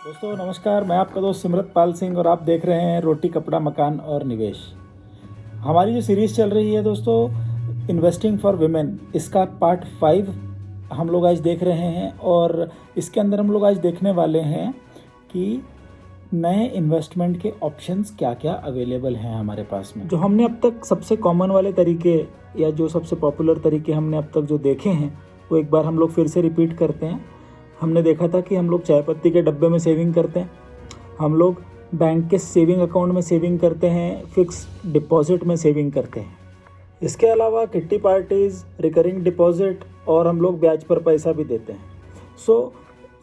दोस्तों नमस्कार, मैं आपका दोस्त सिमरतपाल सिंह और आप देख रहे हैं रोटी कपड़ा मकान और निवेश। हमारी जो सीरीज़ चल रही है दोस्तों, इन्वेस्टिंग फॉर वुमेन, इसका पार्ट 5 हम लोग आज देख रहे हैं। और इसके अंदर हम लोग आज देखने वाले हैं कि नए इन्वेस्टमेंट के ऑप्शंस क्या क्या अवेलेबल हैं हमारे पास में। जो हमने अब तक सबसे कॉमन वाले तरीके या जो सबसे पॉपुलर तरीके हमने अब तक जो देखे हैं वो एक बार हम लोग फिर से रिपीट करते हैं। हमने देखा था कि हम लोग चाय पत्ती के डब्बे में सेविंग करते हैं, हम लोग बैंक के सेविंग अकाउंट में सेविंग करते हैं, फिक्स डिपॉजिट में सेविंग करते हैं। इसके अलावा किट्टी पार्टीज़, रिकरिंग डिपॉजिट और हम लोग ब्याज पर पैसा भी देते हैं। सो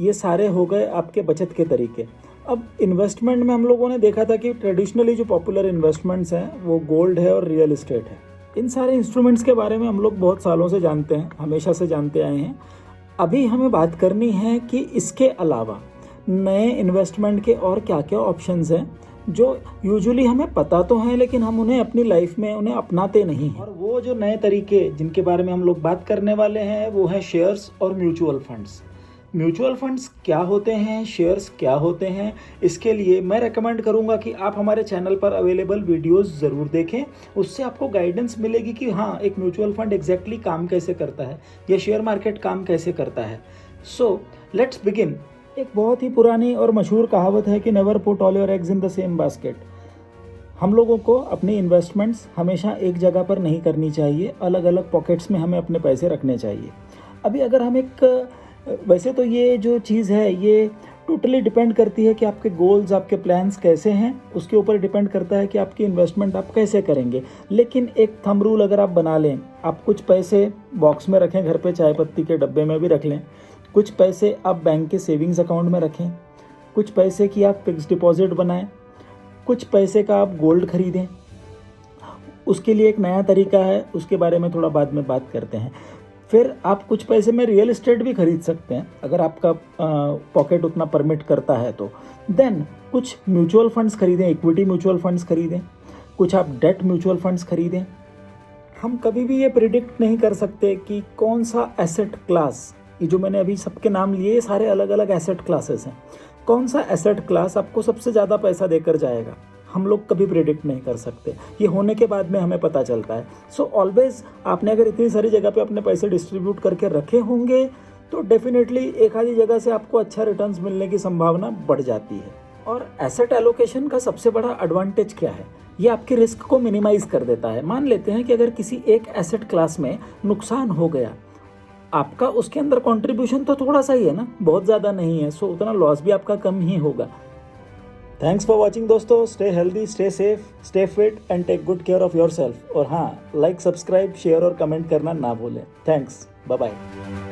ये सारे हो गए आपके बचत के तरीके। अब इन्वेस्टमेंट में हम लोगों ने देखा था कि ट्रेडिशनली जो पॉपुलर इन्वेस्टमेंट्स हैं वो गोल्ड है और रियल इस्टेट है। इन सारे इंस्ट्रूमेंट्स के बारे में हम लोग बहुत सालों से जानते हैं, हमेशा से जानते आए हैं। अभी हमें बात करनी है कि इसके अलावा नए इन्वेस्टमेंट के और क्या क्या ऑप्शंस हैं जो यूजुअली हमें पता तो हैं लेकिन हम उन्हें अपनी लाइफ में उन्हें अपनाते नहीं हैं। और वो जो नए तरीके जिनके बारे में हम लोग बात करने वाले हैं वो हैं शेयर्स और म्यूचुअल फंड्स। म्यूचुअल फंड्स क्या होते हैं, शेयर्स क्या होते हैं, इसके लिए मैं रेकमेंड करूंगा कि आप हमारे चैनल पर अवेलेबल वीडियोस ज़रूर देखें। उससे आपको गाइडेंस मिलेगी कि हाँ, एक म्यूचुअल फंड एग्जैक्टली काम कैसे करता है या शेयर मार्केट काम कैसे करता है। So let's begin. एक बहुत ही पुरानी और मशहूर कहावत है कि never put all your eggs in the same basket. हम लोगों को अपनी इन्वेस्टमेंट्स हमेशा एक जगह पर नहीं करनी चाहिए, अलग अलग पॉकेट्स में हमें अपने पैसे रखने चाहिए। अभी अगर हम वैसे तो ये जो चीज़ है ये टोटली डिपेंड करती है कि आपके गोल्स, आपके प्लान्स कैसे हैं, उसके ऊपर डिपेंड करता है कि आपकी इन्वेस्टमेंट आप कैसे करेंगे। लेकिन एक थंब रूल अगर आप बना लें, आप कुछ पैसे बॉक्स में रखें, घर पे चाय पत्ती के डब्बे में भी रख लें, कुछ पैसे आप बैंक के सेविंग्स अकाउंट में रखें, कुछ पैसे की आप फिक्स डिपॉजिट बनाएं, कुछ पैसे का आप गोल्ड खरीदें। उसके लिए एक नया तरीका है, उसके बारे में थोड़ा बाद में बात करते हैं। फिर आप कुछ पैसे में रियल एस्टेट भी खरीद सकते हैं अगर आपका पॉकेट उतना परमिट करता है तो। देन कुछ म्यूचुअल फंड्स खरीदें, इक्विटी म्यूचुअल फंड्स खरीदें, कुछ आप डेट म्यूचुअल फंड्स खरीदें। हम कभी भी ये प्रिडिक्ट नहीं कर सकते कि कौन सा एसेट क्लास, ये जो मैंने अभी सबके नाम लिए, ये सारे अलग अलग एसेट क्लासेस हैं, कौन सा एसेट क्लास आपको सबसे ज़्यादा पैसा देकर जाएगा, हम लोग कभी प्रेडिक्ट नहीं कर सकते। ये होने के बाद में हमें पता चलता है। सो ऑलवेज आपने अगर इतनी सारी जगह पे अपने पैसे डिस्ट्रीब्यूट करके रखे होंगे तो डेफिनेटली एक आधी जगह से आपको अच्छा रिटर्न्स मिलने की संभावना बढ़ जाती है। और एसेट एलोकेशन का सबसे बड़ा एडवांटेज क्या है, ये आपके रिस्क को मिनिमाइज कर देता है। मान लेते हैं कि अगर किसी एक एसेट क्लास में नुकसान हो गया, आपका उसके अंदर कॉन्ट्रीब्यूशन तो थोड़ा सा ही है ना, बहुत ज़्यादा नहीं है, सो उतना लॉस भी आपका कम ही होगा। थैंक्स फॉर वॉचिंग दोस्तों। Stay healthy, stay safe, stay fit and take good care of yourself. और हाँ, लाइक, सब्सक्राइब, शेयर और कमेंट करना ना भूलें। Thanks, bye bye.